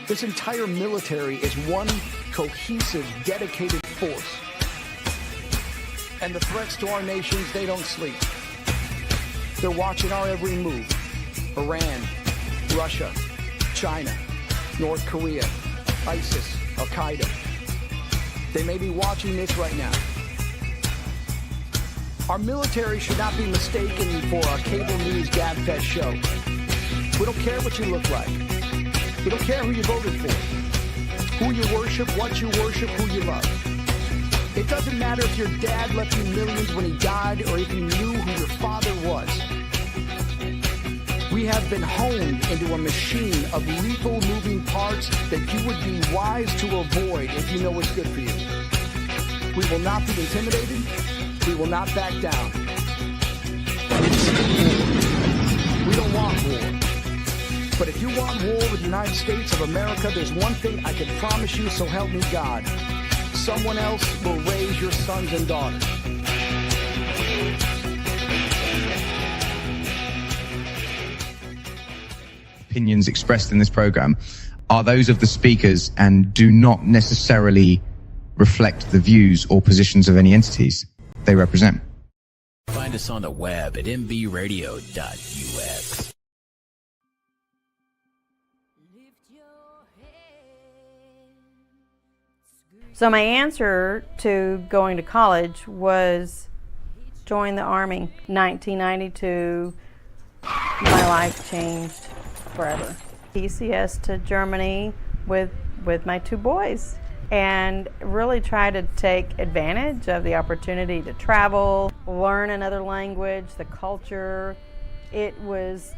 This entire military is one cohesive, dedicated force. And the threats to our nations, they don't sleep. They're watching our every move. Iran, Russia, China, North Korea, ISIS, Al-Qaeda. They may be watching this right now. Our military should not be mistaken for a cable news gabfest show. We don't care what you look like. We don't care who you voted for, who you worship, what you worship, who you love. It doesn't matter if your dad left you millions when he died or if you knew who your father was. We have been honed into a machine of lethal moving parts that you would be wise to avoid if you know what's good for you. We will not be intimidated. We will not back down. We don't want war. But if you want war with the United States of America, there's one thing I can promise you, so help me God. Someone else will raise your sons and daughters. Opinions expressed in this program are those of the speakers and do not necessarily reflect the views or positions of any entities they represent. Find us on the web at mbradio.us. So my answer to going to college was join the Army. 1992, my life changed forever. PCS to Germany with my two boys, and really try to take advantage of the opportunity to travel, learn another language, the culture. It was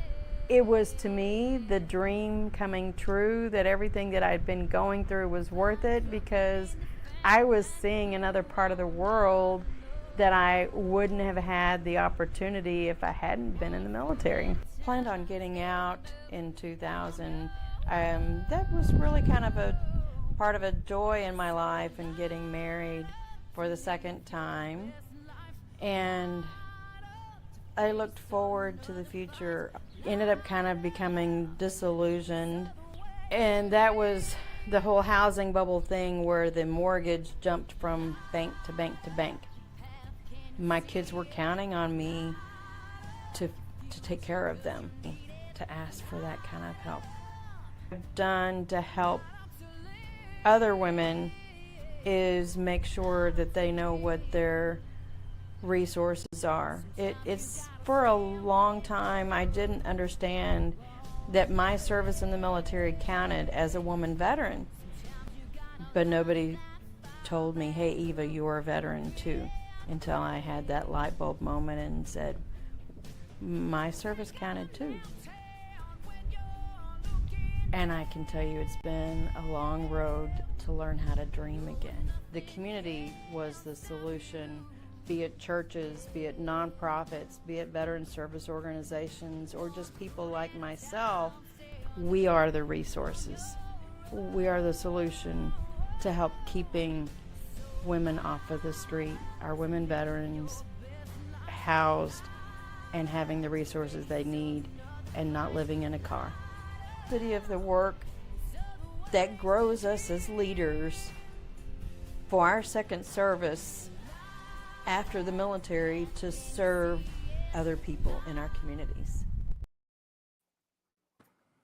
to me the dream coming true, that everything that I'd been going through was worth it, because I was seeing another part of the world that I wouldn't have had the opportunity if I hadn't been in the military. Planned on getting out in 2000. That was really kind of a part of a joy in my life, and getting married for the second time. And I looked forward to the future. Ended up kind of becoming disillusioned, and that was the whole housing bubble thing, where the mortgage jumped from bank to bank to bank. My kids were counting on me to take care of them, to ask for that kind of help. What I've done to help other women is make sure that they know what their resources are. It's for a long time I didn't understand that my service in the military counted as a woman veteran, but nobody told me, hey Eva, you're a veteran too, until I had that light bulb moment and said, my service counted too. And I can tell you, it's been a long road to learn how to dream again. The community was the solution, be it churches, be it nonprofits, be it veteran service organizations, or just people like myself. We are the resources. We are the solution to help keeping women off of the street, our women veterans housed and having the resources they need, and not living in a car. Of the work that grows us as leaders for our second service after the military to serve other people in our communities.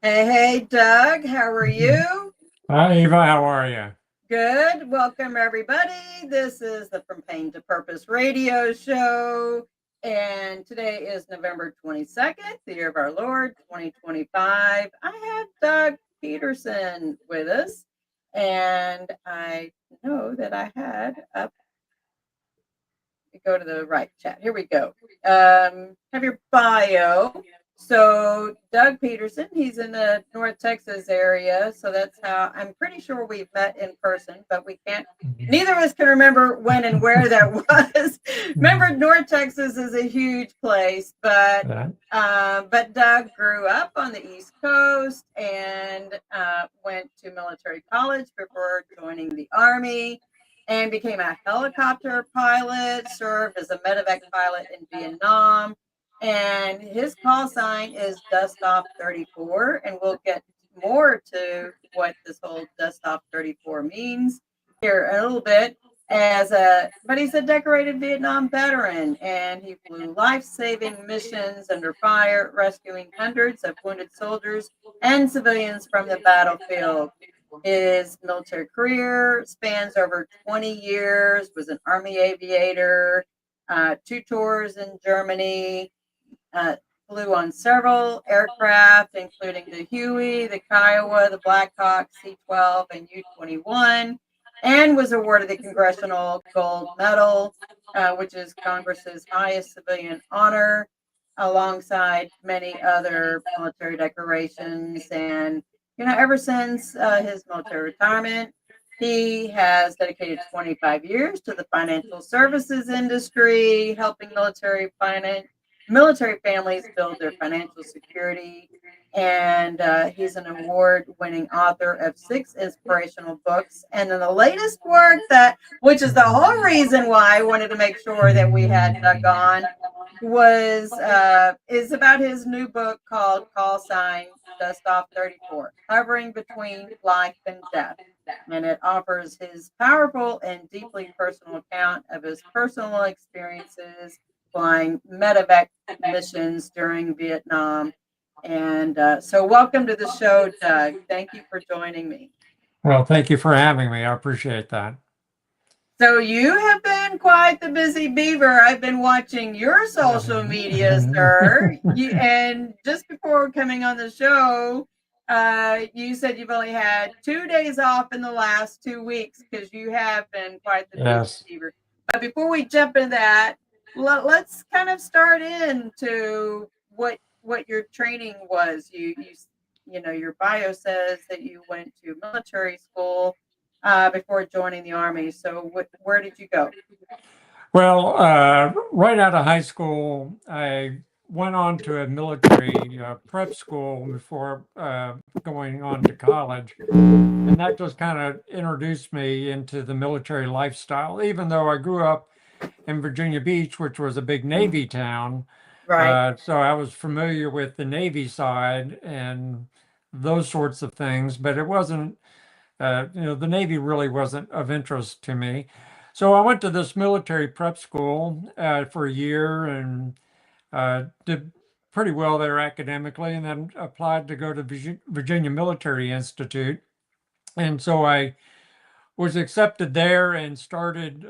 Hey, Doug, how are you? Hi, Eva, how are you? Good. Welcome, everybody. This is the From Pain to Purpose radio show, and today is November 22nd, the year of our Lord, 2025. I have Doug Petersen with us, and I know that I had up. Go to the right chat. Here we go. Have your bio. So Doug Petersen, he's in the North Texas area. So that's how I'm pretty sure we've met in person, but we can't, neither of us can remember when and where that was. Remember, North Texas is a huge place, but Doug grew up on the East Coast and went to military college before joining the Army, and became a helicopter pilot, served as a medevac pilot in Vietnam. And his call sign is Dustoff 34, and we'll get more to what this whole Dustoff 34 means here in a little bit. But he's a decorated Vietnam veteran, and he flew life-saving missions under fire, rescuing hundreds of wounded soldiers and civilians from the battlefield. His military career spans over 20 years, was an Army aviator, 2 tours in Germany, uh, flew on several aircraft, including the Huey, the Kiowa, the Black Hawk, C-12, and U-21, and was awarded the Congressional Gold Medal, which is Congress's highest civilian honor, alongside many other military decorations. And, ever since his military retirement, he has dedicated 25 years to the financial services industry, helping military families build their financial security. And he's an award-winning author of 6 inspirational books. And then the latest work which is the whole reason why I wanted to make sure that we had Doug on, is about his new book called Call Sign Dustoff 34, Hovering Between Life and Death. And it offers his powerful and deeply personal account of his personal experiences flying medevac missions during Vietnam. And so welcome to the show, Doug. Thank you for joining me. Well, thank you for having me. I appreciate that. So you have been quite the busy beaver. I've been watching your social media, sir. And just before coming on the show, you said you've only had 2 days off in the last 2 weeks because you have been quite the busy beaver. But before we jump into that, let's kind of start into what your training was. Your bio says that you went to military school before joining the Army. So where did you go? Well, right out of high school, I went on to a military prep school before going on to college. And that just kind of introduced me into the military lifestyle, even though I grew up in Virginia Beach, which was a big Navy town. Right. So I was familiar with the Navy side and those sorts of things, but it wasn't, the Navy really wasn't of interest to me. So I went to this military prep school for a year and did pretty well there academically, and then applied to go to Virginia Military Institute. And so I was accepted there and started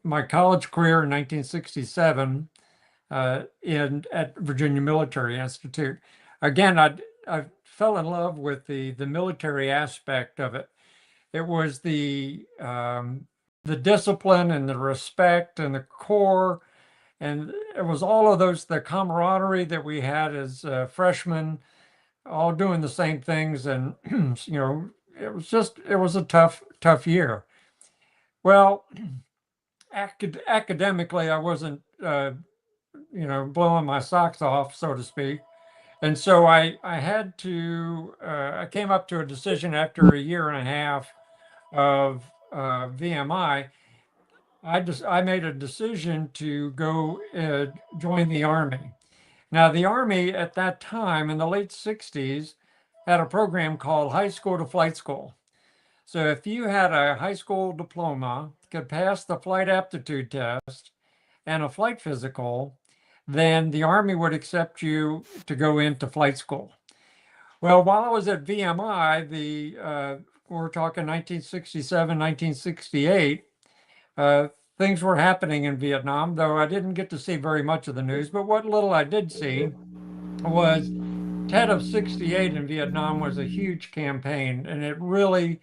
my college career in 1967 at Virginia Military Institute. Again, I fell in love with the military aspect of it. It was the discipline and the respect and the core, and it was all of those, the camaraderie that we had as freshmen, all doing the same things, and it was a tough year. Well, academically, I wasn't blowing my socks off, so to speak. And so I had to, I came up to a decision after a year and a half of VMI. I made a decision to go join the Army. Now, the Army at that time in the late 60s had a program called High School to Flight School. So if you had a high school diploma, could pass the flight aptitude test and a flight physical, then the Army would accept you to go into flight school. Well, while I was at VMI, we're talking 1967, 1968, things were happening in Vietnam, though I didn't get to see very much of the news. But what little I did see was Tet of 68 in Vietnam was a huge campaign, and it really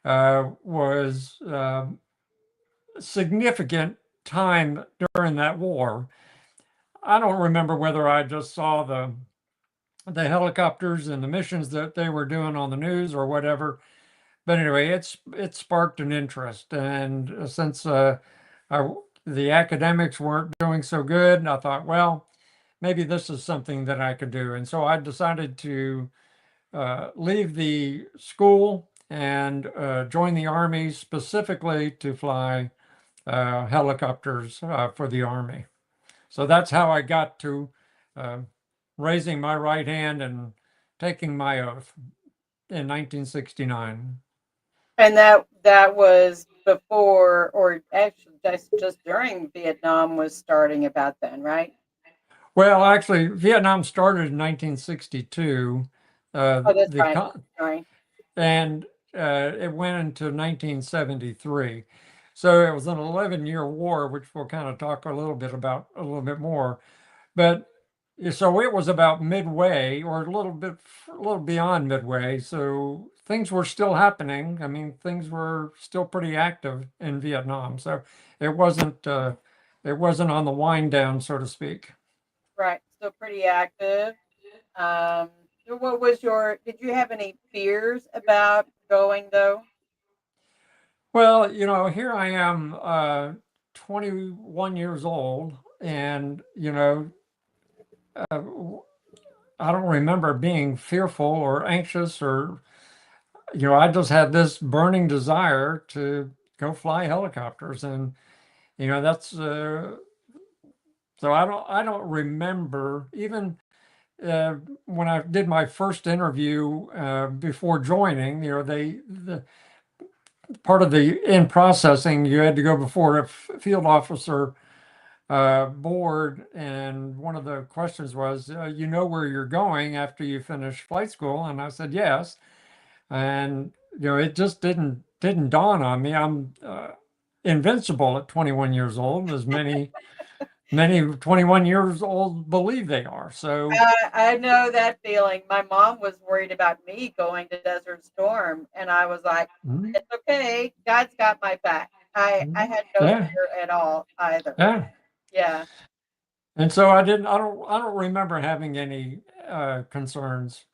was significant time during that war. I don't remember whether I just saw the helicopters and the missions that they were doing on the news or whatever, but anyway, it sparked an interest. And since the academics weren't doing so good, I thought, well, maybe this is something that I could do. And so I decided to leave the school and join the Army, specifically to fly helicopters for the Army. So that's how I got to raising my right hand and taking my oath in 1969. And that was before, or actually just during Vietnam was starting about then, right? Well, actually, Vietnam started in 1962. Oh, that's The right. con- Sorry. and it went into 1973. So it was an 11-year war, which we'll kind of talk a little bit about a little bit more. But so it was about midway, or a little beyond midway. So things were still happening. I mean, things were still pretty active in Vietnam. So it wasn't on the wind down, so to speak. Right. Still pretty active. Um, so what was did you have any fears about going though? Well, here I am, 21 years old, and I don't remember being fearful or anxious, or I just had this burning desire to go fly helicopters, and that's so I don't remember even when I did my first interview before joining. The part of the in processing, you had to go before a field officer board, and one of the questions was, where you're going after you finish flight school, and I said yes, and it just didn't dawn on me. I'm invincible at 21 years old, as many 21 years old believe they are. So I know that feeling. My mom was worried about me going to Desert Storm, and I was like, mm, "It's okay. God's got my back." I had no yeah, fear at all either. yeah. Yeah. And so I don't remember having any concerns.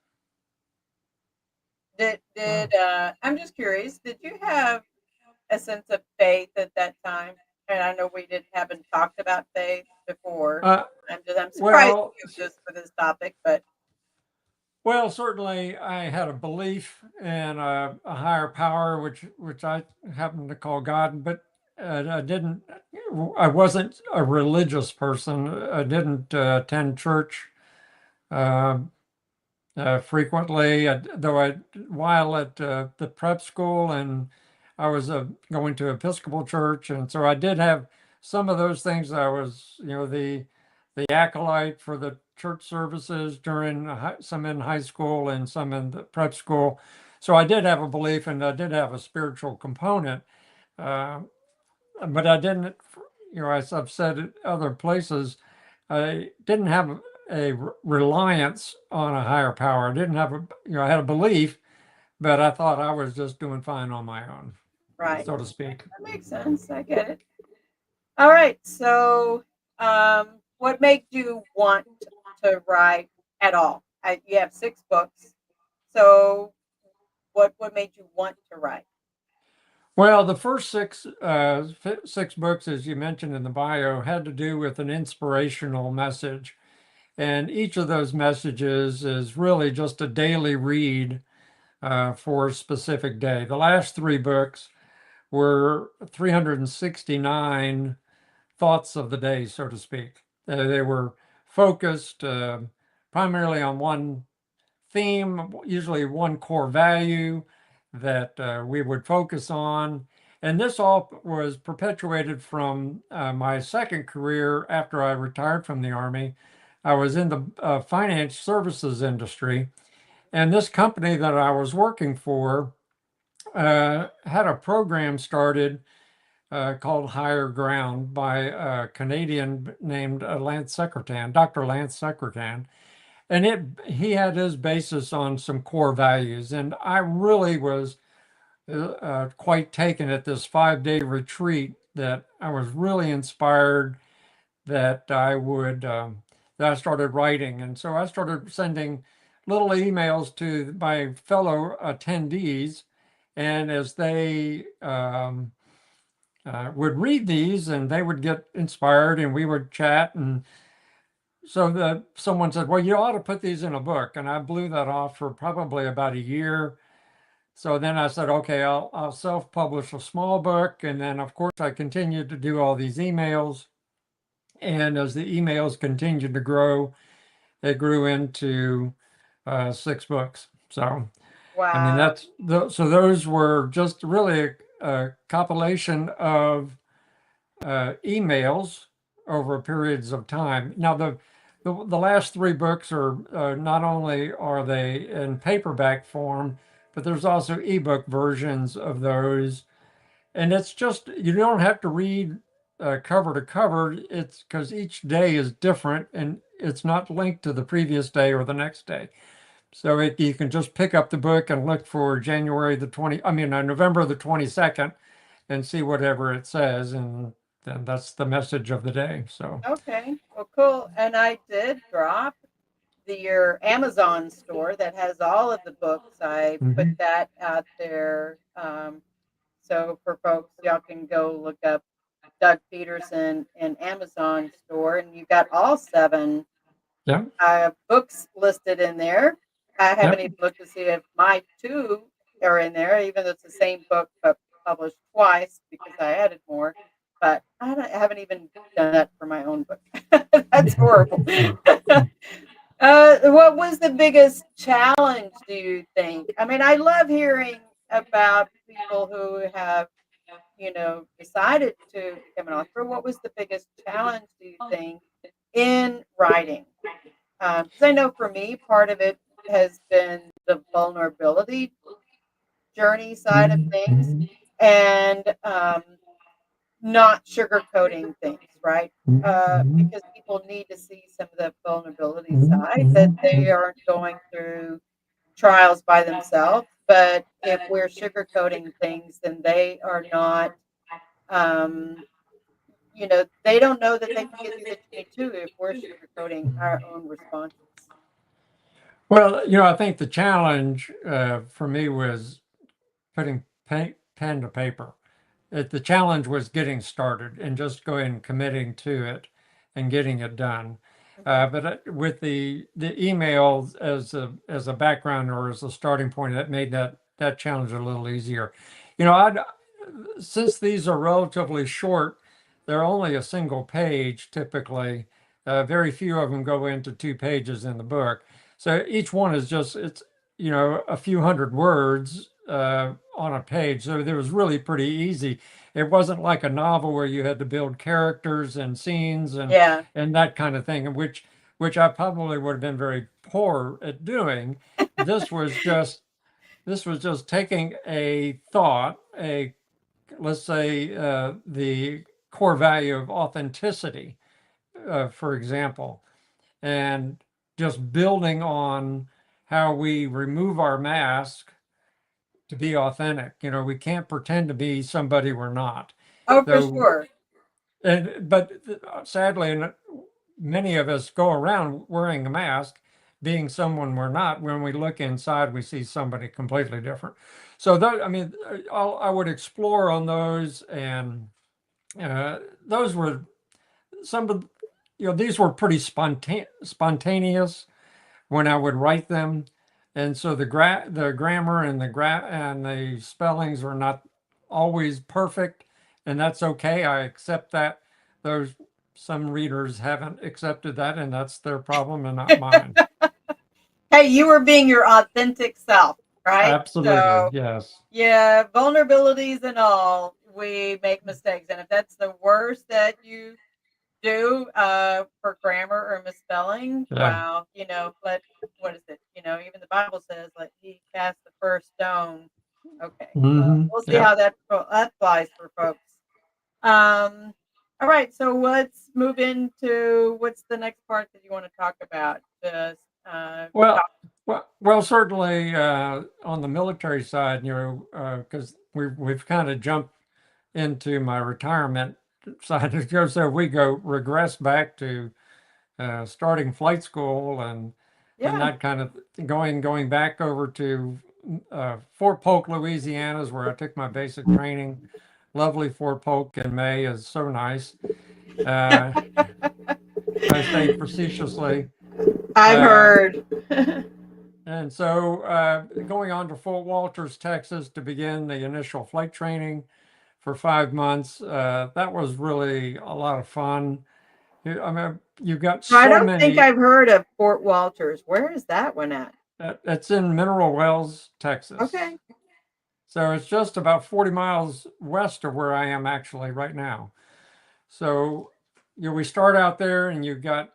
I'm just curious, did you have a sense of faith at that time? And I know haven't talked about faith before. Uh, I'm surprised well, you just for this topic, but Well, certainly I had a belief in a higher power, which I happen to call God, but I didn't. I wasn't a religious person. I didn't attend church uh, frequently, while at the prep school, and I was going to Episcopal church, and so I did have some of those things. I was, the acolyte for the church services during some in high school and some in the prep school. So I did have a belief, and I did have a spiritual component, uh, but I didn't. As I've said at other places, I didn't have a reliance on a higher power. I didn't have I had a belief, but I thought I was just doing fine on my own, right. so to speak. That makes sense. I get it. All right. So, what made you want to write at all? You have 6 books. So, what made you want to write? Well, the first six books, as you mentioned in the bio, had to do with an inspirational message. And each of those messages is really just a daily read for a specific day. The last 3 books were 369 thoughts of the day, so to speak. They were focused primarily on one theme, usually one core value that we would focus on. And this all was perpetuated from my second career after I retired from the Army. I was in the finance services industry, and this company that I was working for had a program started called Higher Ground by a Canadian named Lance Secretan, Dr. Lance Secretan. And he had his basis on some core values. And I really was quite taken at this 5-day retreat, that I was really inspired that I started writing. And so I started sending little emails to my fellow attendees. And as they would read these, and they would get inspired, and we would chat. And so someone said, well, you ought to put these in a book. And I blew that off for probably about a year. So then I said, okay, I'll self-publish a small book. And then, of course, I continued to do all these emails. And as the emails continued to grow, they grew into 6 books. So, Wow. I mean, so those were just really a compilation of emails over periods of time. Now, the last 3 books are not only are they in paperback form, but there's also ebook versions of those. And it's just, you don't have to read cover to cover. It's because each day is different and it's not linked to the previous day or the next day. So you can just pick up the book and look for November the 22nd and see whatever it says. And then that's the message of the day. So, Okay. Well, cool. And I did drop your Amazon store that has all of the books. I put mhm. that out there. So for folks, y'all can go look up Doug Petersen and Amazon store, and you got all 7 Yeah, books listed in there. I haven't yep. even looked to see if my 2 are in there, even though it's the same book but published twice because I added more. But I haven't even done that for my own book. That's horrible. What was the biggest challenge, do you think? I mean, I love hearing about people who have, decided to become an author. What was the biggest challenge, do you think, in writing? Because I know for me, part of it has been the vulnerability journey side of Mhm, things mhm, and not sugarcoating things, right? mhm, Because people need to see some of the vulnerability mhm, side that mhm, they mhm. aren't going through trials by themselves. But if we're sugarcoating things, then they are not, um, they don't know that they can get through the journey too if we're sugarcoating our own responses. Well, I think the challenge for me was putting pen to paper. The challenge was getting started and just going and committing to it and getting it done. Okay. But with the emails as a background or as a starting point, that made that challenge a little easier. I since these are relatively short, they're only a single page typically. Very few of them go into 2 pages in the book. So each one is just, it's, a few hundred words on a page. So it was really pretty easy. It wasn't like a novel where you had to build characters and scenes Yeah. and that kind of thing, which I probably would have been very poor at doing. This was just this was just taking a thought, let's say the core value of authenticity, for example, and just building on how we remove our mask to be authentic. We can't pretend to be somebody we're not. Oh, for So, sure. but sadly, many of us go around wearing a mask, being someone we're not. When we look inside, we see somebody completely different. So that, I mean, I would explore on those, and those were some of, these were pretty spontaneous when I would write them, and so the grammar and and the spellings are not always perfect, and that's okay. I accept that. Those Some readers haven't accepted that, and that's their problem and not mine. Hey, you were being your authentic self, right? Absolutely, So, yes. yeah, vulnerabilities and all, we make mistakes. And if that's the worst that you do for grammar or misspelling, Yeah. wow, what is it? Even the Bible says, like, he cast the first stone. Okay, well, Hmm. we'll see Yeah. how that flies for folks. Um, all right, so let's move into what's the next part that you want to talk about? Just Well, well, certainly on the military side, because we've kind of jumped into my retirement side. So we go regress back to starting flight school and yeah. that kind of going back over to Fort Polk, Louisiana, is where I took my basic training. Lovely Fort Polk in May is so nice. Uh, I say facetiously. I've Uh, heard. and so going on to Fort Walters, Texas to begin the initial flight training for 5 months. That was really a lot of fun. I mean, you've got I so don't think many. I've heard of Fort Walters. Where is that one at? It's in Mineral Wells, Texas. Okay. So it's just about 40 miles west of where I am actually right now. So, we start out there and you've got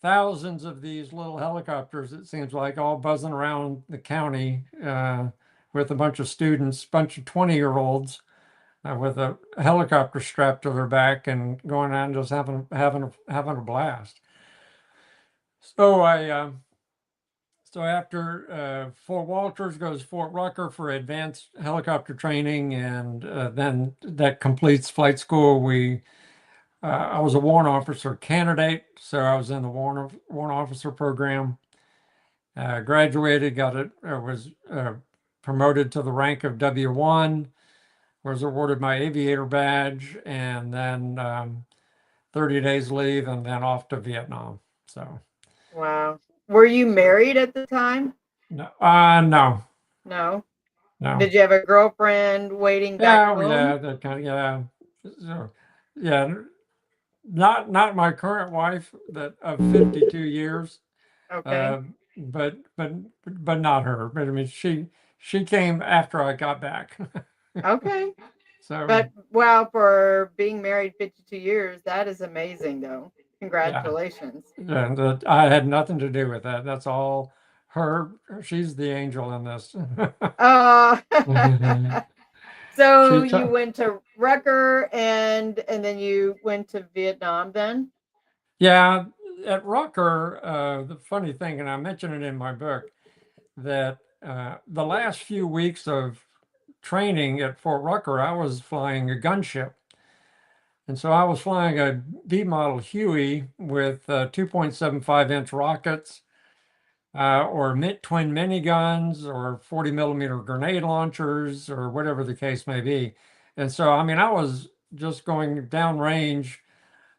thousands of these little helicopters, it seems like, all buzzing around the county with a bunch of students, bunch of 20-year-olds with a helicopter strapped to their back and going on just having a blast. So so after Fort Walters goes Fort Rucker for advanced helicopter training, and then that completes flight school. I was a warrant officer candidate, so I was in the warrant officer program. Graduated, was promoted to the rank of W1, was awarded my aviator badge, and then 30 days leave, and then off to Vietnam. So, Wow. Were you married at the time? no, no, No. no. Did you have a girlfriend waiting back home? Yeah, that kind of, yeah. So, yeah, not my current wife that of 52 years. Okay. But not her. But I mean, she came after I got back. Okay. So But wow, for being married 52 years, that is amazing though. yeah, Congratulations. and I had nothing to do with that. That's all her. She's the angel in this. Uh, so She you went to Rucker and then you went to Vietnam then? Yeah, at Rucker, the funny thing, and I mentioned it in my book, that the last few weeks of training at Fort Rucker, I was flying a gunship. And so I was flying a B model Huey with 2.75-inch rockets, or twin miniguns, or 40 millimeter grenade launchers, or whatever the case may be. And so, I mean, I was just going downrange,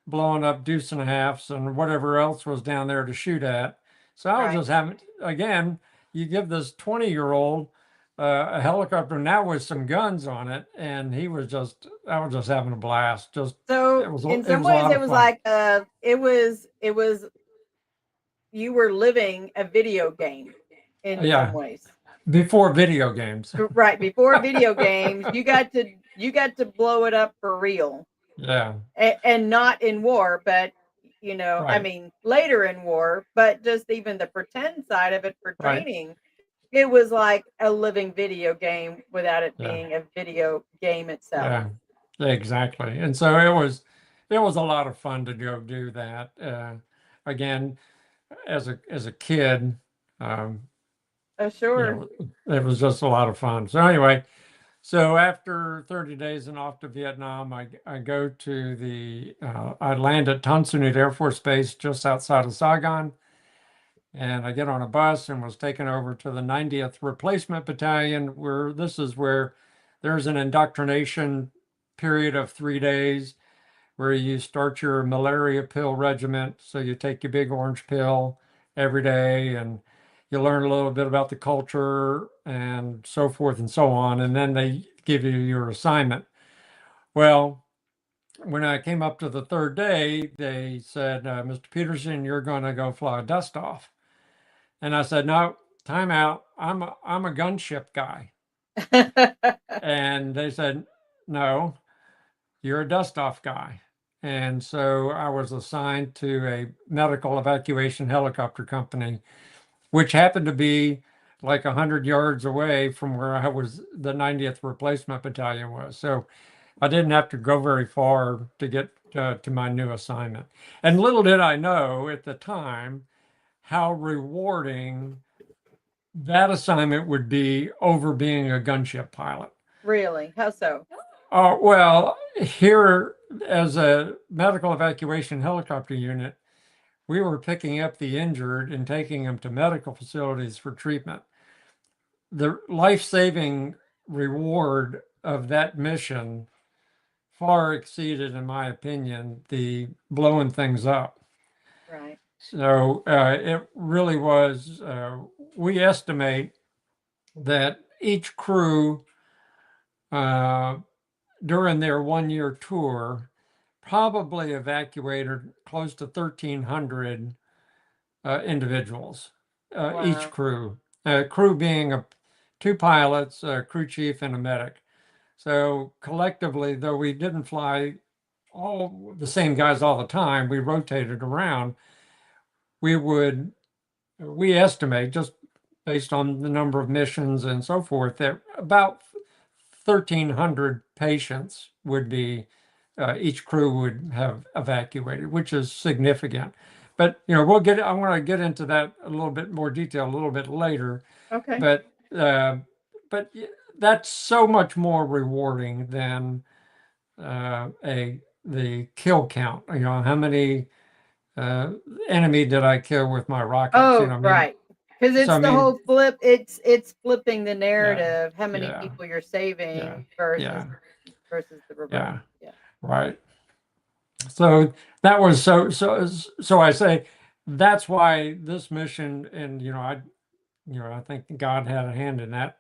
blowing up deuce and a halves and whatever else was down there to shoot at. So I was Right. just having, again, you give this 20-year-old a helicopter now with some guns on it, and I was just having a blast. Just, So it in it some was a ways lot it of was fun. like it was you were living a video game in some Yeah, ways. before video games. Right, before video games, you got to blow it up for real. Yeah, And not in war, but I right, mean, later in war, but just even the pretend side of it for right. training, it was like a living video game without it Yeah, being a video game itself. yeah, exactly. And so it was a lot of fun to go do that. Again, as a kid, um, Sure. it was just a lot of fun. So anyway, so after 30 days and off to Vietnam, I go to I land at Tan Son Nhut Air Force Base just outside of Saigon, and I get on a bus and was taken over to the 90th Replacement Battalion, where this is where there's an indoctrination period of 3 days where you start your malaria pill regiment. So you take your big orange pill every day, and you learn a little bit about the culture and so forth and so on. And then they give you your assignment. Well, when I came up to the third day, they said, Mr. Petersen, you're going to go fly a Dustoff. And I said, no, time out. I'm a gunship guy. And they said, no, you're a Dustoff guy. And so I was assigned to a medical evacuation helicopter company, which happened to be like 100 yards away from where the 90th Replacement Battalion was. So I didn't have to go very far to get to my new assignment. And little did I know at the time how rewarding that assignment would be over being a gunship pilot. Really? How so? Well, here as a medical evacuation helicopter unit, we were picking up the injured and taking them to medical facilities for treatment. The life-saving reward of that mission far exceeded, in my opinion, the blowing things up. Right. So it really was, we estimate that each crew during their 1 year tour probably evacuated close to 1,300 individuals, each Wow. crew. crew being two pilots, a crew chief, and a medic. So collectively, though we didn't fly all the same guys all the time, we rotated around. We estimate, just based on the number of missions and so forth, that about 1,300 patients would be, each crew would have evacuated, which is significant. But, I want to get into that a little bit more detail a little bit later. Okay. But that's so much more rewarding than the kill count. How many enemy did I kill with my rockets? Oh, right. Because it's So, the whole flip. It's flipping the yeah, narrative. How many yeah, people you're saving yeah, versus the reverse. yeah, Yeah. right. So that was so I say that's why this mission, and I think God had a hand in that.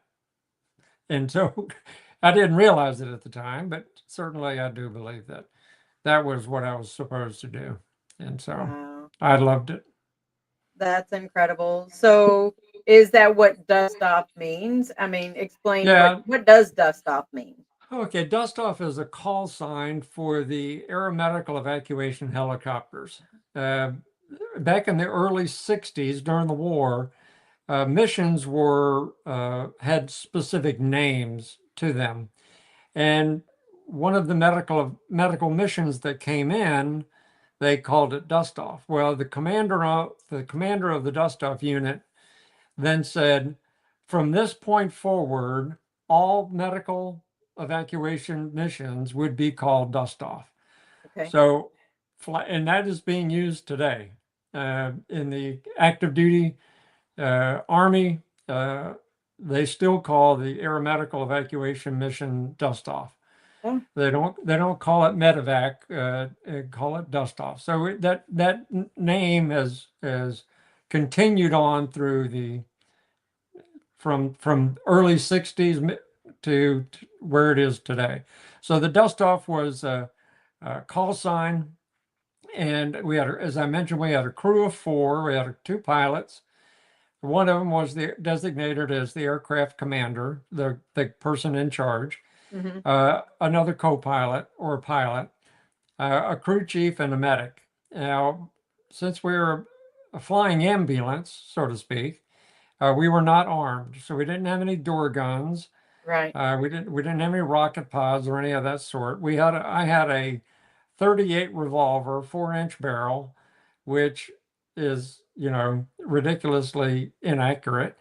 And so I didn't realize it at the time, but certainly I do believe that that was what I was supposed to do. And so Wow. I loved it. That's incredible. So is that what Dustoff means? I mean, explain Yeah. what does Dustoff mean? Okay. Dustoff is a call sign for the aeromedical evacuation helicopters. Uh, Back in the early 60s during the war, missions had specific names to them. And one of the medical missions that came in, they called it Dustoff. Well, the commander of the Dustoff unit then said, from this point forward, all medical evacuation missions would be called Dustoff. Okay. So, and that is being used today in the active duty Army. They still call the aeromedical evacuation mission Dustoff. Oh. They don't call it medevac. Call it Dustoff. So that name has continued on through from early 60s to where it is today. So the Dustoff was a call sign, and we had, as I mentioned, we had a crew of 4. We had 2 pilots. One of them was designated as the aircraft commander, the person in charge. Mm-hmm. Another co-pilot or pilot, a crew chief, and a medic. Now, since we were a flying ambulance, so to speak, we were not armed, so we didn't have any door guns. Right. We didn't have any rocket pods or any of that sort. I had a 38 revolver, 4-inch barrel, which is ridiculously inaccurate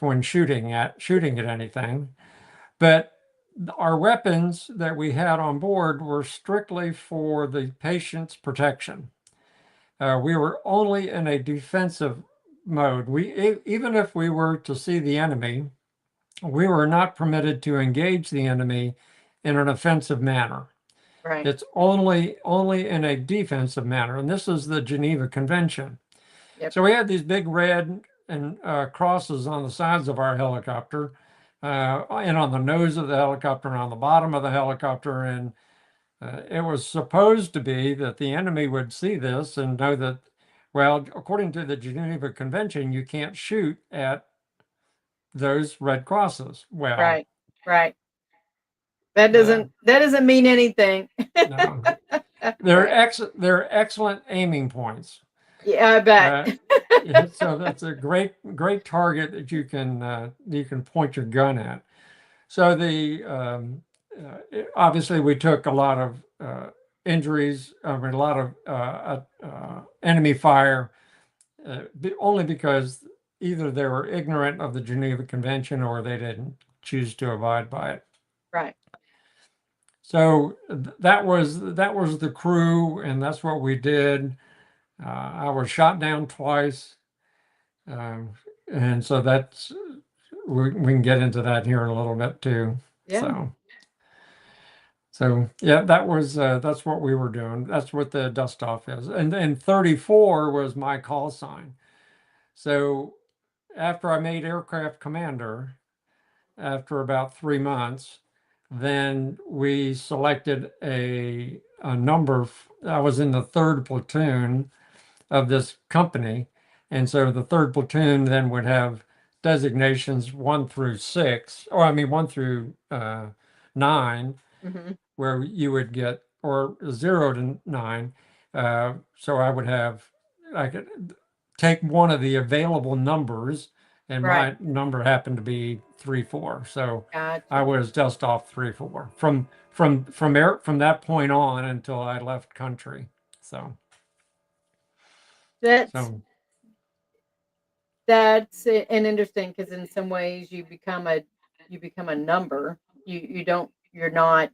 when shooting at anything. But our weapons that we had on board were strictly for the patient's protection. We were only in a defensive mode. Even if we were to see the enemy, we were not permitted to engage the enemy in an offensive manner. Right. It's only in a defensive manner, and this is the Geneva Convention. Yep. So we had these big red and crosses on the sides of our helicopter, and on the nose of the helicopter, and on the bottom of the helicopter, and it was supposed to be that the enemy would see this and know that, well, according to the Geneva Convention, you can't shoot at those red crosses. Well, right. That doesn't mean anything. No. They're excellent aiming points. Yeah, I bet. So that's a great target that you can point your gun at. So obviously we took a lot of injuries. I mean, a lot of enemy fire, only because either they were ignorant of the Geneva Convention or they didn't choose to abide by it. Right. So that was the crew, and that's what we did. I was shot down twice, and so that's we can get into that here in a little bit too. Yeah. So yeah, that's what we were doing. That's what the Dustoff is, and 34 was my call sign. So after I made aircraft commander, after about 3 months, then we selected a number. I was in the 3rd platoon of this company. And so the 3rd platoon then would have designations 1 through 6, or I mean 1 through 9, Mm-hmm. where you would get, or 0 to 9. So I could take one of the available numbers, and Right. my number happened to be 3-4. So I Gotcha. was just off 3-4 from that point on until I left country. So That's so that's an interesting, because in some ways you become a number. You're not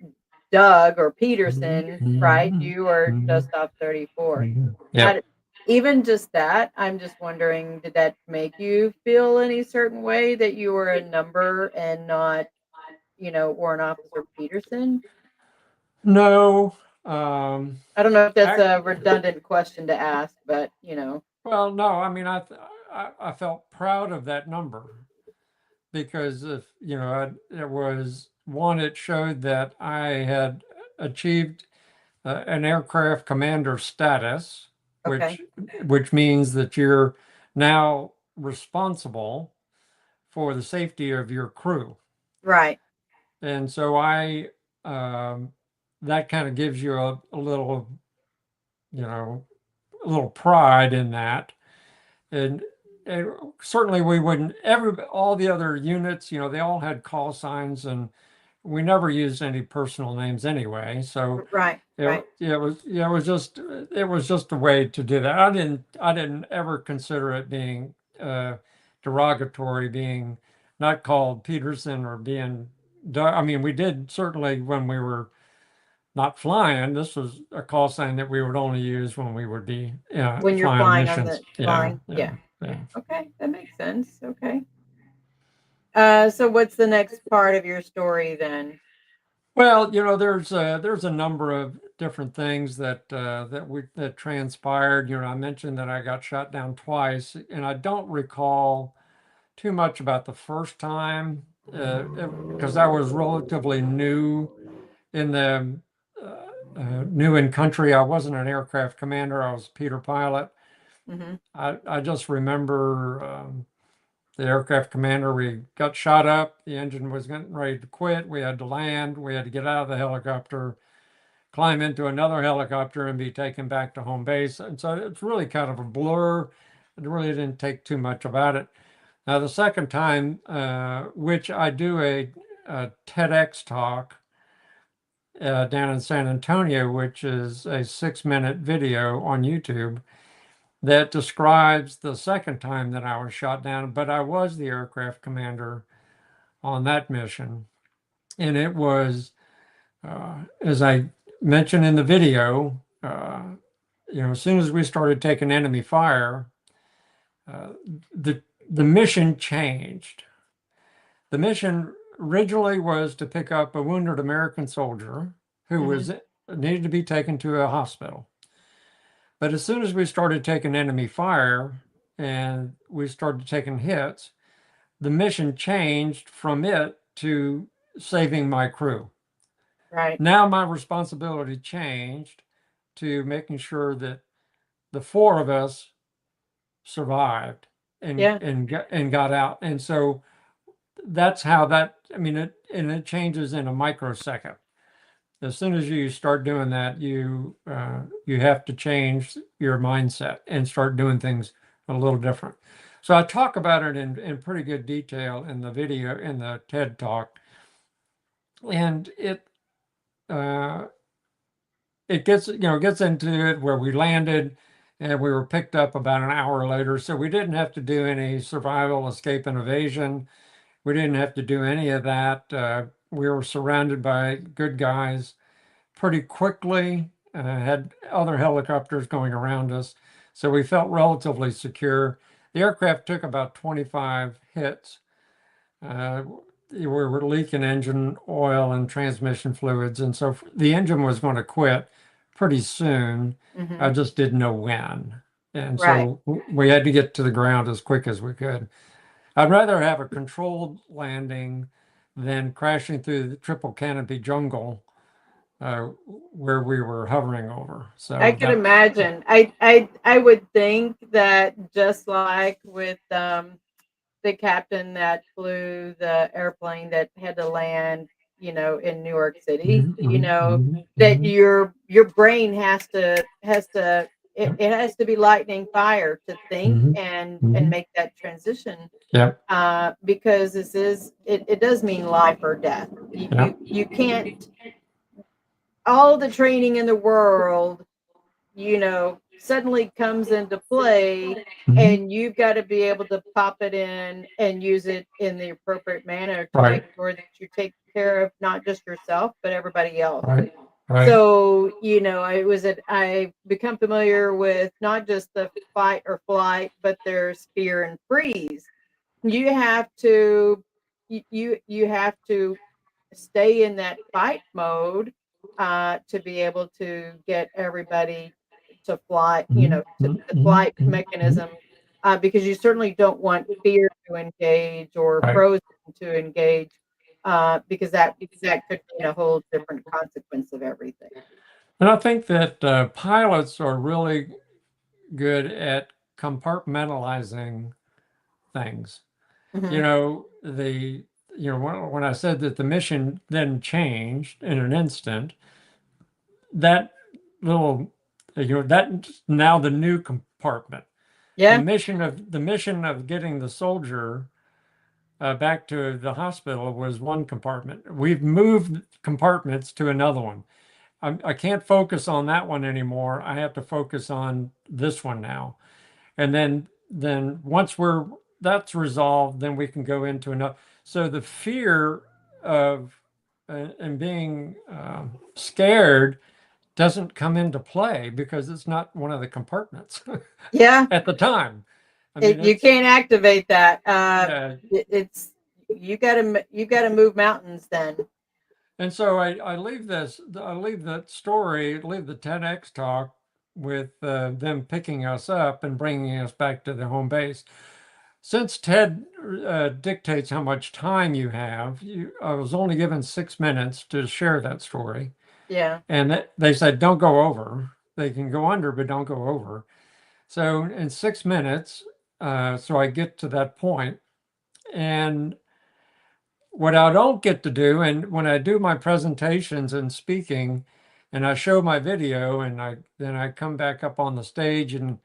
Doug or Peterson, right? You are Dustoff 34. How yeah. did, even just that, I'm just wondering, did that make you feel any certain way that you were a number and not, Warrant Officer Peterson? No. Um, I don't know if that's I, a redundant question to ask, but well, no. I mean, I felt proud of that number because if it was one, it showed that I had achieved an aircraft commander status, okay, which means that you're now responsible for the safety of your crew. right. And so um, that kind of gives you a little, you know, a little pride in that. And, and certainly we wouldn't, all the other units, they all had call signs, and we never used any personal names anyway. So Right, right. it was just a way to do that. I didn't ever consider it being derogatory, being not called Peterson or being I mean, we did certainly when we were not flying. This was a call sign that we would only use when we would be When you're flying flying on missions. the Yeah, flying, yeah, yeah. yeah. Okay, that makes sense. Okay. So what's the next part of your story then? Well, there's a number of different things that transpired. I mentioned that I got shot down twice, and I don't recall too much about the first time because I was relatively in the new in country. I wasn't an aircraft commander. I was a Peter pilot. Hmm. I just remember the aircraft commander. We got shot up. The engine was getting ready to quit. We had to land. We had to get out of the helicopter, climb into another helicopter, and be taken back to home base. And so it's really kind of a blur. It really didn't take too much about it. Now, the second time, which I do a TEDx talk down in San Antonio, which is a 6-minute video on YouTube that describes the second time that I was shot down, but I was the aircraft commander on that mission. And it was, as I mentioned in the video, as soon as we started taking enemy fire, uh, the the mission changed. The mission originally was to pick up a wounded American soldier who Hmm. was needed to be taken to a hospital. But as soon as we started taking enemy fire and we started taking hits, the mission changed from it to saving my crew. Right. Now my responsibility changed to making sure that the four of us survived Yeah. and got out. And so that's how that, I mean, it changes in a microsecond. As soon as you start doing that, you have to change your mindset and start doing things a little different. So I talk about it in pretty good detail in the video, in the TED talk, and uh, it gets into it where we landed and we were picked up about an hour later. So we didn't have to do any survival, escape, and evasion. We didn't have to do any of that. We were surrounded by good guys pretty quickly, had other helicopters going around us. So we felt relatively secure. The aircraft took about 25 hits. We were leaking engine oil and transmission fluids. And so the engine was going to quit pretty soon. Hmm. I just didn't know when. And Right. so we had to get to the ground as quick as we could. I'd rather have a controlled landing than crashing through the triple canopy jungle where we were hovering over. I So could that, imagine. I would think that just like with the captain that flew the airplane that had to land, in New York City, that your brain it has to be lightning fire to think and make that transition. Yep. Because it does mean life or death. You can't, all the training in the world, suddenly comes into play, and you've got to be able to pop it in and use it in the appropriate manner to make sure that you take care of not just yourself but everybody else. Right. So, I become familiar with not just the fight or flight, but there's fear and freeze. You have to you have to stay in that fight mode, to be able to get everybody to fly, to the flight mechanism, because you certainly don't want fear to engage or frozen to engage, because that could mean a whole different consequence of everything. And I think that pilots are really good at compartmentalizing things. Mhm. You know, when I said that the mission then changed in an instant, that little, that's now the new compartment. Yeah. The mission of getting the soldier back to the hospital was one compartment. We've moved compartments to another one. I can't focus on that one anymore. I have to focus on this one now. And then once that's resolved, then we can go into another. So the fear of and being scared doesn't come into play because it's not one of the compartments Yeah. at the time. You can't activate that. Yeah. It's you got to move mountains then. And so I leave that story, leave the TEDx talk with them picking us up and bringing us back to the home base. Since TED dictates how much time you have, I was only given 6 minutes to share that story. Yeah. And they said, don't go over. They can go under, but don't go over. So in 6 minutes, so I get to that point, and what I don't get to do, and when I do my presentations and speaking, and I show my video, and then I come back up on the stage, and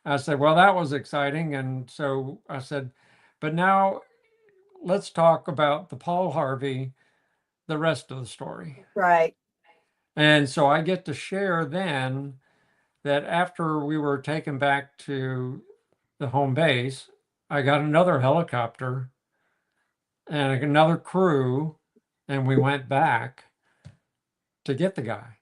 I said, well, that was exciting. And so I said, but now let's talk about the Paul Harvey, the rest of the story. Right. And so I get to share then that after we were taken back to the home base, I got another helicopter and another crew, and we went back to get the guy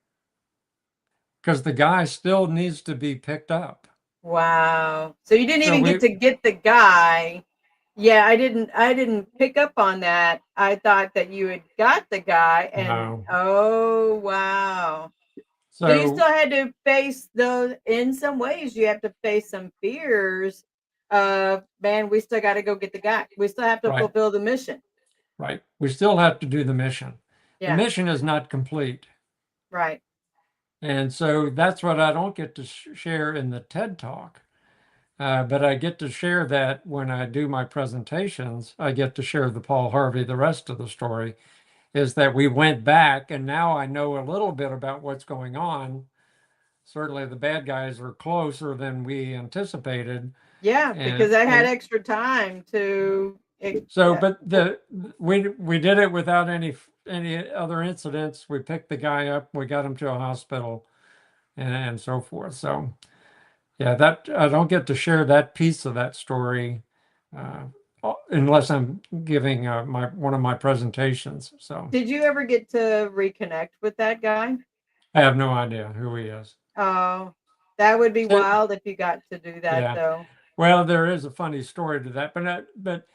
because the guy still needs to be picked up. Wow. So you didn't even get to get the guy. Yeah, I didn't pick up on that. I thought that you had got the guy, and No. oh wow. So you still had to face those, in some ways you have to face some fears of, man, we still got to go get the guy. We still have to fulfill the mission. Right. We still have to do the mission. Yeah. The mission is not complete. Right. And so that's what I don't get to share in the TED Talk. But I get to share that when I do my presentations. I get to share the Paul Harvey, the rest of the story, is that we went back, and now I know a little bit about what's going on. Certainly the bad guys are closer than we anticipated. Yeah, because I had extra time to. So, but we did it without any other incidents. We picked the guy up, we got him to a hospital, and so forth. So, yeah, that I don't get to share that piece of that story unless I'm giving one of my presentations. So, did you ever get to reconnect with that guy? I have no idea who he is. Oh, that would be wild if you got to do that, though. Well, there is a funny story to that, but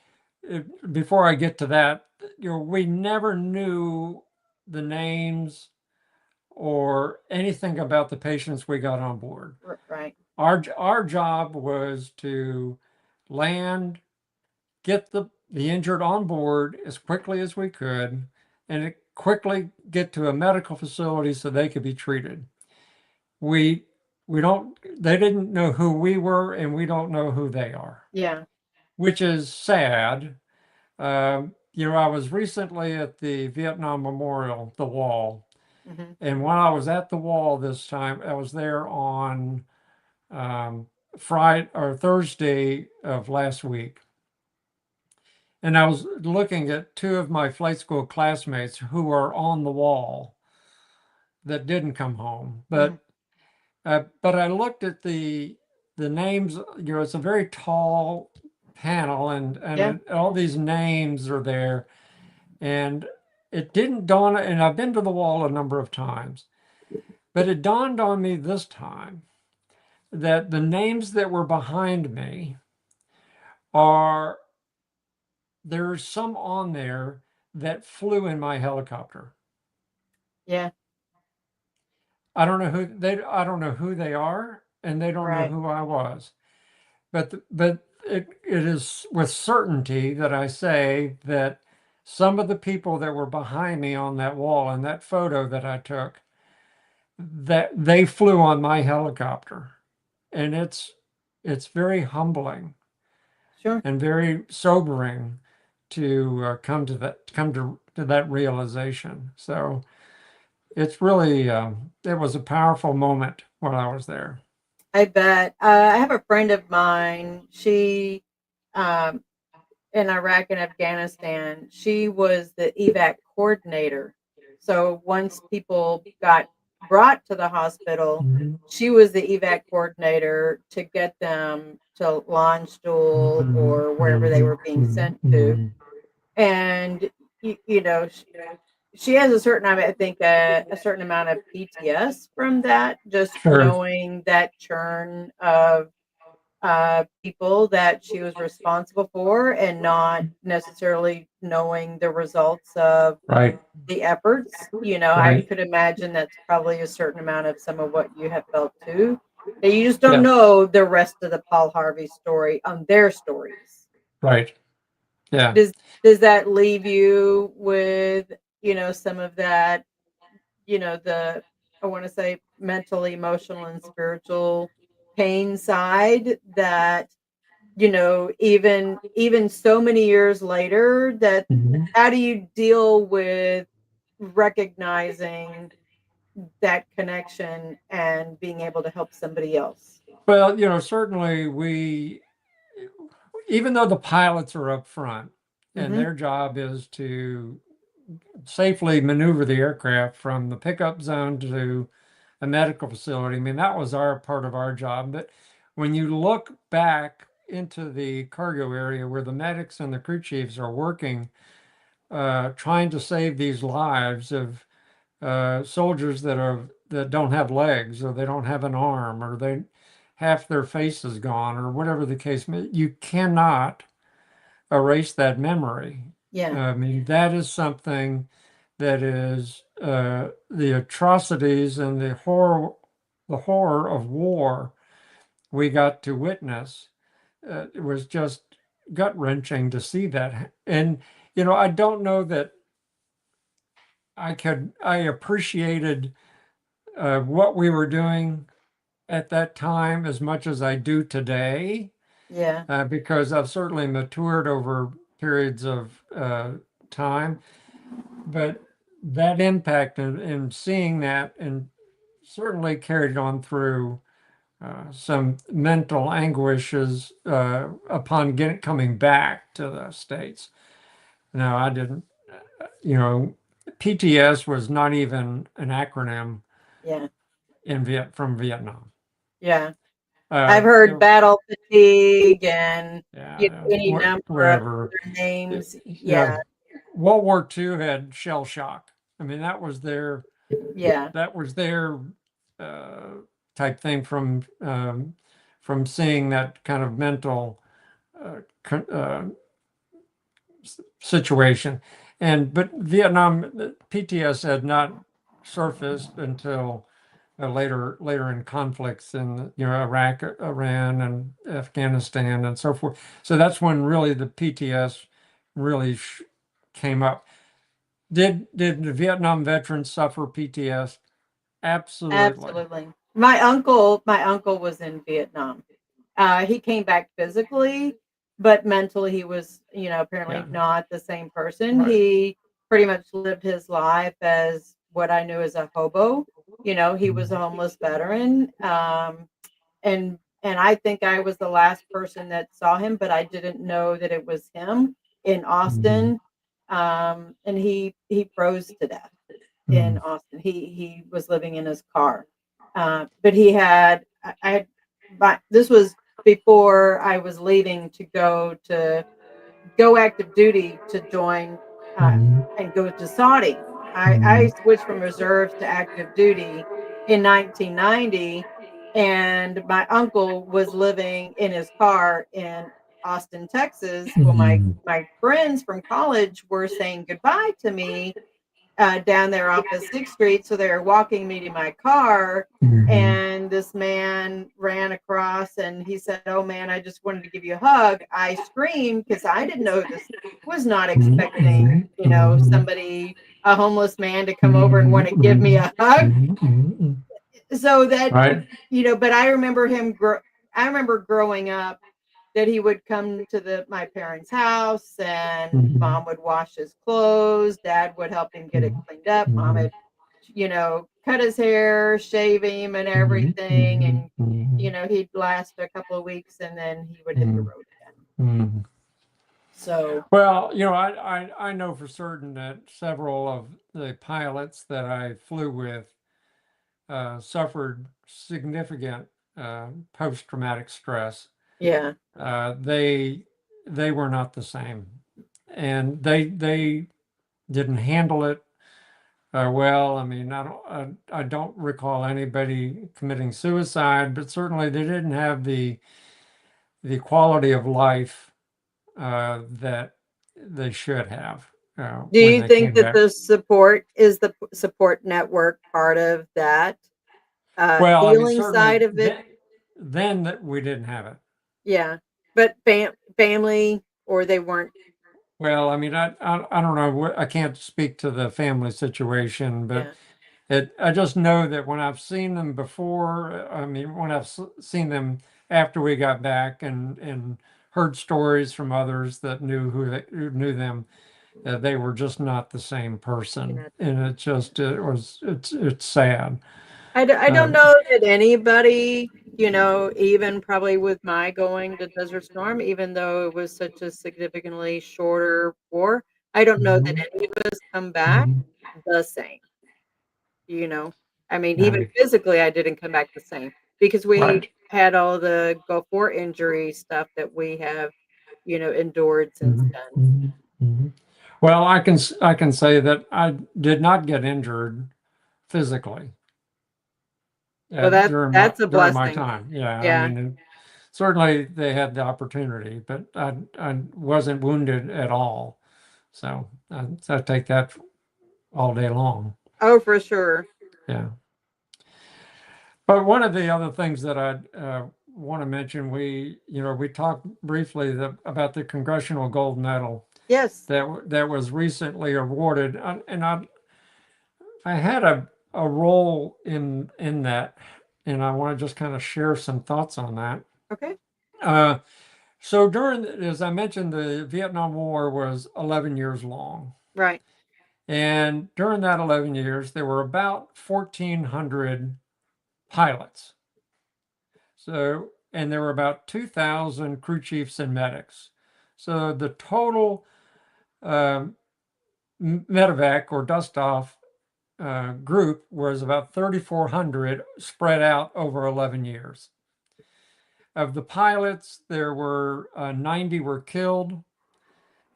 before I get to that, we never knew the names or anything about the patients we got on board. Right. Our job was to land, get the injured on board as quickly as we could, and quickly get to a medical facility so they could be treated. They didn't know who we were, and we don't know who they are. Yeah. which is sad. I was recently at the Vietnam Memorial, the wall. Mhm. And when I was at the wall this time, I was there on Friday or Thursday of last week. And I was looking at two of my flight school classmates who are on the wall that didn't come home. But I looked at the names. It's a very tall panel, and all these names are there. And it didn't dawn, and I've been to the wall a number of times, but it dawned on me this time that the names that were behind me are, there's some on there that flew in my helicopter. Yeah. I don't know who they are, and they don't know Right. who I was. But it is with certainty that I say that some of the people that were behind me on that wall in that photo that I took, that they flew on my helicopter. And it's very humbling Sure. and very sobering to come to that realization. So it's really it was a powerful moment when I was there. I bet. I have a friend of mine. She, um, in Iraq and Afghanistan, she was the evac coordinator. So once people got brought to the hospital, Mhm. she was the evac coordinator to get them to Landstuhl Mhm. or wherever they Mhm. were being Mhm. sent to. Mhm. And she has a certain, I think, a certain amount of PTS from that, just Sure. knowing that churn of people that she was responsible for and not necessarily knowing the results of Right. the efforts. I Right. could imagine that's probably a certain amount of some of what you have felt too. That you just don't Yeah. know the rest of the Paul Harvey story on their stories. Right. Yeah. Does does that leave you with, some of that, the, I want to say, mental, emotional, and spiritual pain side that, even so many years later, that Mhm. how do you deal with recognizing that connection and being able to help somebody else? Well, certainly even though the pilots are up front and Mm-hmm. their job is to safely maneuver the aircraft from the pickup zone to a medical facility. I mean, that was our part of our job. But when you look back into the cargo area where the medics and the crew chiefs are working, trying to save these lives of soldiers that don't have legs, or they don't have an arm, or they half their face is gone, or whatever the case may, you cannot erase that memory. Yeah. I mean, that is something that is the atrocities and the horror of war we got to witness. It was just gut wrenching to see that. And, I don't know that I appreciated what we were doing at that time as much as I do today, Yeah. because I've certainly matured over periods of time. But that impact and seeing that, and certainly carried on through some mental anguishes upon coming back to the States. No, I didn't, you know, PTS was not even an acronym Yeah. from Vietnam. Yeah. I've Uh, heard there, battle fatigue and, yeah, any number of whatever. other names. Yeah, Yeah. World War II had shell shock. I mean, Yeah. that was their uh, type thing from seeing that kind of mental situation. But Vietnam PTS had not surfaced until later in conflicts in Iraq, Iran, and Afghanistan, and so forth. So that's when really the PTS really came up. Did the Vietnam veterans suffer PTS? Absolutely. Absolutely. My uncle was in Vietnam. He came back physically, but mentally he was, apparently Yeah. not the same person. Right. He pretty much lived his life as what I knew as a hobo. He was a homeless veteran. And I think I was the last person that saw him, but I didn't know that it was him in Austin. And he froze to death in Austin. He was living in his car, but he had I had. But this was before I was leaving to go active duty to join and go to Saudi. I switched from reserves to active duty in 1990, and my uncle was living in his car in Austin, Texas. Well, my friends from college were saying goodbye to me down there off of 6th Street. So they were walking me to my car, and this man ran across and he said, "Oh man, I just wanted to give you a hug." I screamed because I didn't know this, was not expecting, somebody, a homeless man, to come over and want to give me a hug. So that, Right. but I remember I remember growing up that he would come to my parents' house, and mom would wash his clothes, dad would help him get it cleaned up, mom would, cut his hair, shave him and everything, and he'd last a couple of weeks and then he would hit the road again. So Well, I know for certain that several of the pilots that I flew with suffered significant post-traumatic stress. yeah, They were not the same, and they didn't handle it well. I mean, I don't recall anybody committing suicide, but certainly they didn't have the quality of life that they should have do when you they think came that back. the support network part of that Well, I mean, healing certainly side of it? then that we didn't have it. Yeah, but family, or they weren't? Well, I mean, I don't know. I can't speak to the family situation, but Yeah, I just know that when I've seen them before, I mean, when I've seen them after we got back and heard stories from others that who knew them, they were just not the same person, and it's sad. I don't Uh, know that anybody, even probably with my going to Desert Storm, even though it was such a significantly shorter war, I don't know that any of us come back the same, you know. I mean, even yeah, physically, I didn't come back the same because we right. had all the Gulf War injury stuff that we have, endured since then. Well, I can say that I did not get injured physically So that's a during my blessing. time. Yeah, I Yeah. mean, certainly they had the opportunity, but I wasn't wounded at all. So I take that all day long. Oh, for sure. Yeah. But one of the other things that I want to mention, we talked briefly about the Congressional Gold Medal Yes. that was recently awarded, and I had a role in that, and I want to just kind of share some thoughts on that. Okay. Uh, so as I mentioned, the Vietnam War was 11 years long. Right. And during that 11 years, there were about 1,400 pilots. So, and there were about 2,000 crew chiefs and medics. So the total medevac or Dustoff group was about 3,400 spread out over 11 years. Of the pilots, there were 90 were killed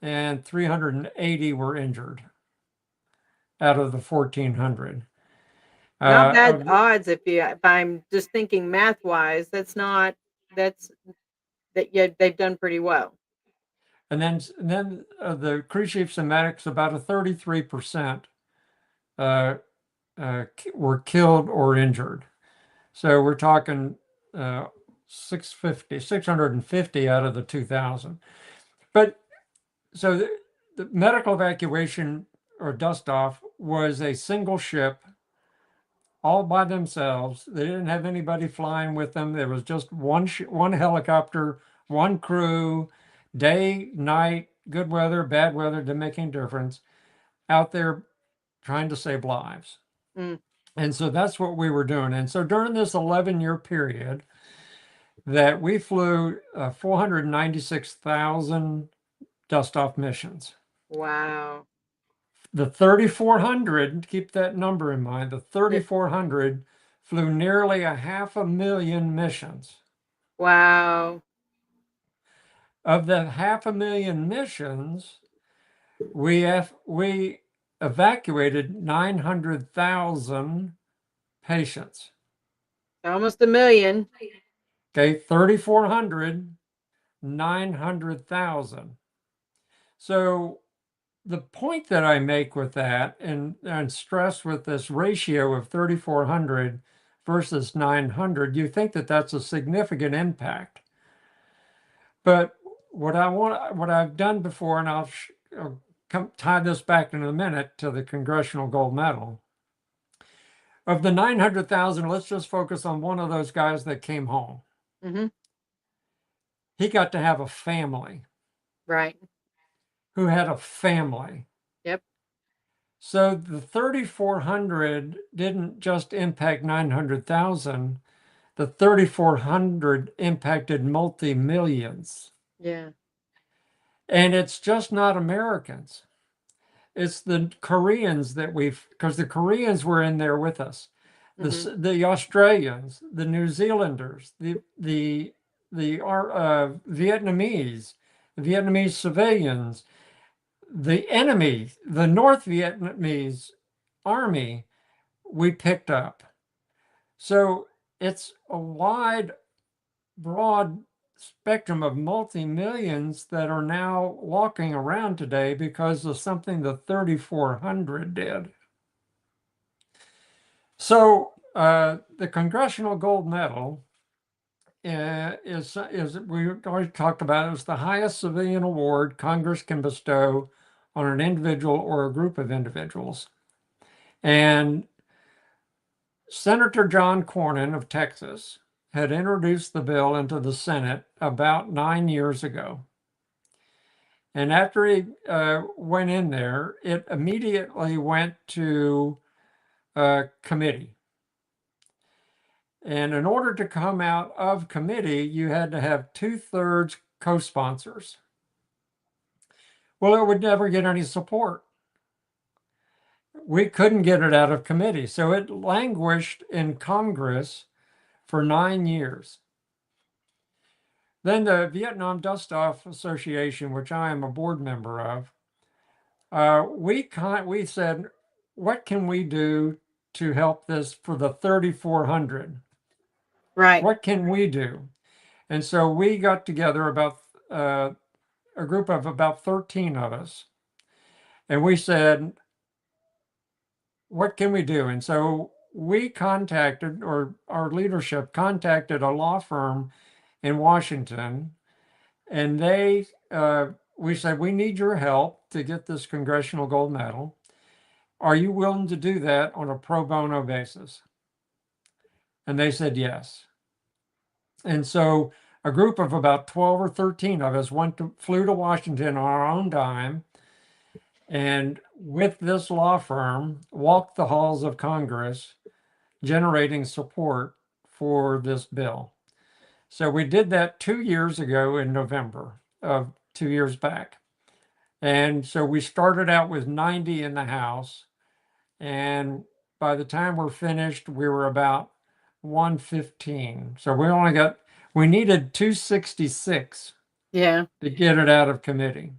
and 380 were injured out of the 1,400. Not bad Of odds if I'm just thinking math wise, that's that yeah, they've done pretty well. and then the crew chiefs and medics, about a 33% uh, were killed or injured. So we're talking 650 out of the 2,000. But so the medical evacuation or dust off was a single ship all by themselves. They didn't have anybody flying with them. There was just one helicopter, one crew, day, night, good weather, bad weather, didn't make any difference, out there trying to save lives. Mm. And so that's what we were doing. And so during this 11-year period that we flew 496,000 Dustoff missions. Wow. The 3,400, keep that number in mind, the 3,400 flew nearly 500,000 missions. Wow. Of the 500,000 missions, we evacuated 900,000 patients. Almost a million. Okay, 3,400, 900,000. So the point that I make with that and stress with this ratio of 3,400 versus 900, you think that that's a significant impact. But what I've done before, and I'll tie this back in a minute to the Congressional Gold Medal. Of the 900,000, let's just focus on one of those guys that came home. Mm-hmm. He got to have a family. Right. Who had a family. Yep. So the 3,400 didn't just impact 900,000. The 3,400 impacted multi-millions. Yeah. And it's just not Americans. It's the Koreans that because the Koreans were in there with us. The Australians, the New Zealanders, the Vietnamese, the Vietnamese civilians, the enemy, the North Vietnamese army, we picked up. So it's a wide, broad spectrum of multi-millions that are now walking around today because of something the 3,400 did. So the Congressional Gold Medal is we already talked about it, was the highest civilian award Congress can bestow on an individual or a group of individuals. And Senator John Cornyn of Texas had introduced the bill into the Senate about 9 years ago. And after he went in there, it immediately went to committee. And in order to come out of committee, you had to have 2/3 co-sponsors. Well, it would never get any support. We couldn't get it out of committee. So it languished in Congress for 9 years. Then the Vietnam Dustoff Association, which I am a board member of, we said, what can we do to help this for the 3,400? Right. What can we do? And so we got together about a group of about 13 of us, and we said, what can we do? And so we contacted, or our leadership contacted, a law firm in Washington, and we said, we need your help to get this Congressional Gold Medal. Are you willing to do that on a pro bono basis? And they said yes. And so a group of about 12 or 13 of us flew to Washington on our own dime, and with this law firm, walked the halls of Congress, generating support for this bill. So we did that 2 years ago in November of 2 years back. And so we started out with 90 in the House. And by the time we're finished, we were about 115. So we needed 266 Yeah. to get it out of committee.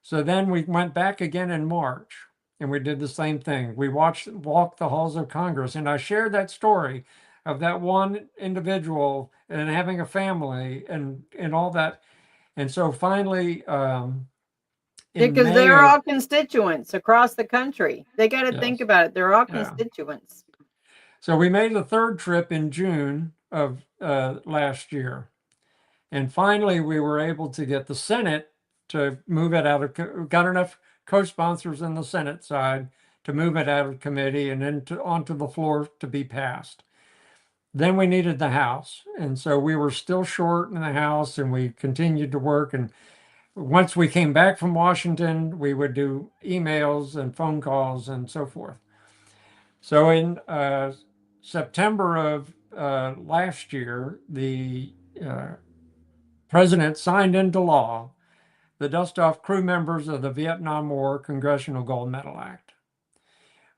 So then we went back again in March, and we did the same thing. We walked the halls of Congress, and I shared that story of that one individual and having a family and all that. And so finally, Because they're all constituents across the country. They got to think about it. They're all constituents. So we made the third trip in June of last year. And finally, we were able to get the Senate to move it out of, got enough co-sponsors in the Senate side to move it out of committee and then onto the floor to be passed. Then we needed the House. And so we were still short in the House, and we continued to work. And once we came back from Washington, we would do emails and phone calls and so forth. So in September of last year, the president signed into law the Dustoff crew members of the Vietnam War Congressional Gold Medal Act,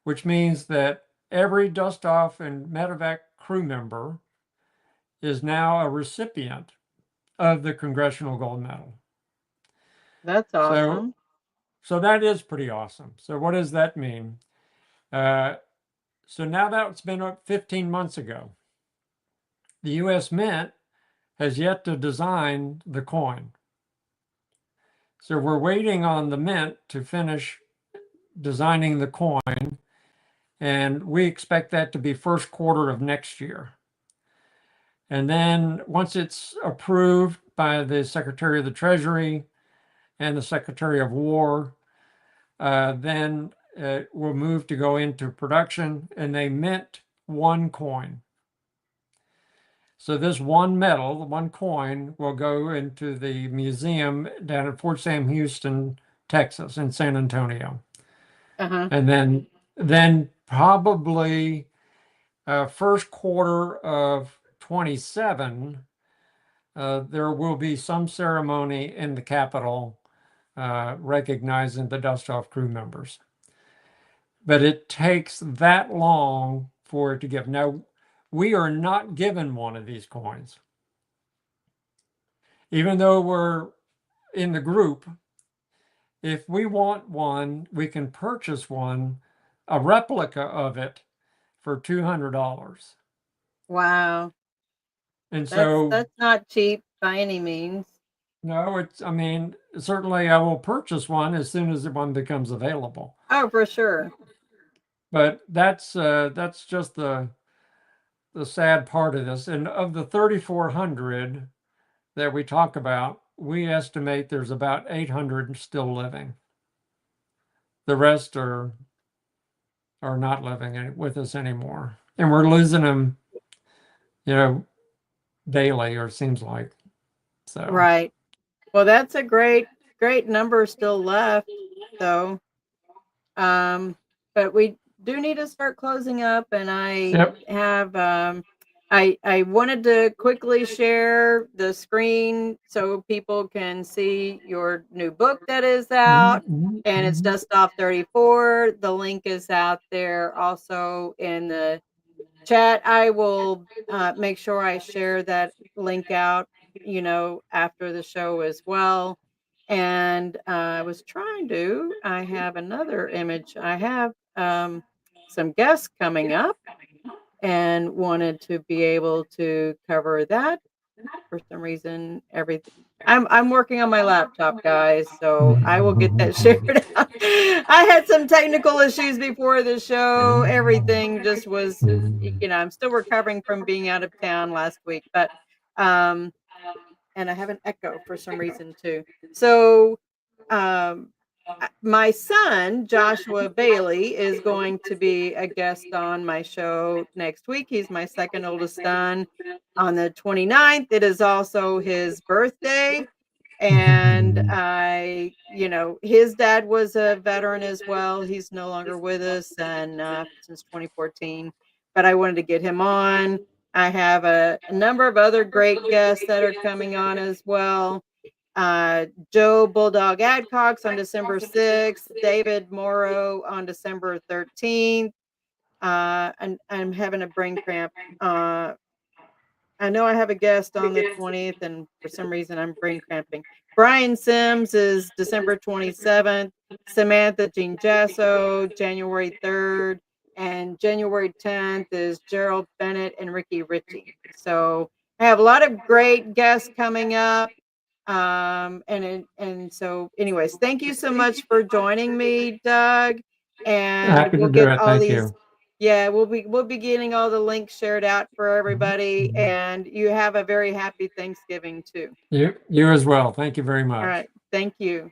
which means that every Dustoff and medevac crew member is now a recipient of the Congressional Gold Medal. That's awesome. So that is pretty awesome. So what does that mean? So now that's been 15 months ago. The U.S. Mint has yet to design the coin. So we're waiting on the Mint to finish designing the coin, and we expect that to be first quarter of next year. And then once it's approved by the Secretary of the Treasury and the Secretary of War, then we'll move to go into production, and they mint one coin. So this one medal, one coin, will go into the museum down at Fort Sam Houston, Texas, in San Antonio. And then probably first quarter of 27, there will be some ceremony in the Capitol recognizing the Dustoff crew members. But it takes that long for it to give. Now, we are not given one of these coins. Even though we're in the group, if we want one, we can purchase one, a replica of it, for $200. Wow. And so that's not cheap by any means. no, I mean, certainly I will purchase one as soon as one becomes available. Oh, for sure. But that's just the sad part of this. And of the 3,400 that we talk about, we estimate there's about 800 still living. The rest are not living with us anymore, and we're losing them, daily, or it seems like. So Right. Well, that's a great number still left, though. But we do need to start closing up, and I have I wanted to quickly share the screen so people can see your new book that is out, and it's Dustoff 34. The link is out there also in the chat. I will make sure I share that link out, after the show as well. And I have another image. I have some guests coming up and wanted to be able to cover that. For some reason, I'm working on my laptop, guys, so I will get that shared out. I had some technical issues before the show. Everything just was, I'm still recovering from being out of town last week, but and I have an echo for some reason too. So my son, Joshua Bailey, is going to be a guest on my show next week. He's my second oldest son. On the 29th, it is also his birthday. And his dad was a veteran as well. He's no longer with us and since 2014, but I wanted to get him on. I have a number of other great guests that are coming on as well. Joe Bulldog Adcox on December 6th, David Morrow on December 13th. And I'm having a brain cramp. I know I have a guest on the 20th, and for some reason I'm brain cramping. Brian Sims is December 27th, Samantha Jean Jasso, January 3rd, and January 10th is Gerald Bennett and Ricky Ritchie. So I have a lot of great guests coming up. And so anyways, thank you so much for joining me, Doug. And happy to do it. Thank you. Yeah, we'll be getting all the links shared out for everybody, and you have a very happy Thanksgiving too. You as well. Thank you very much. All right. Thank you.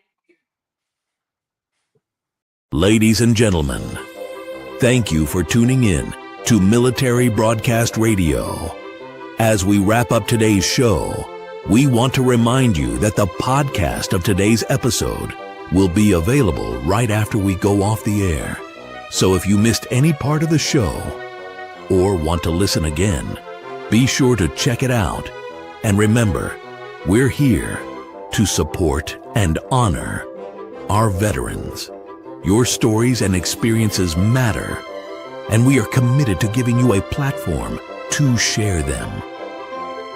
Ladies and gentlemen, thank you for tuning in to Military Broadcast Radio. As we wrap up today's show, We want to remind you that the podcast of today's episode will be available right after we go off the air. So if you missed any part of the show or want to listen again, be sure to check it out. And remember, we're here to support and honor our veterans. Your stories and experiences matter, and we are committed to giving you a platform to share them.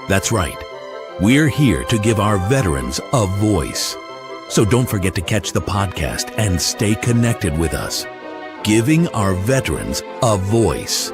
That's right. We're here to give our veterans a voice. So don't forget to catch the podcast and stay connected with us. Giving our veterans a voice.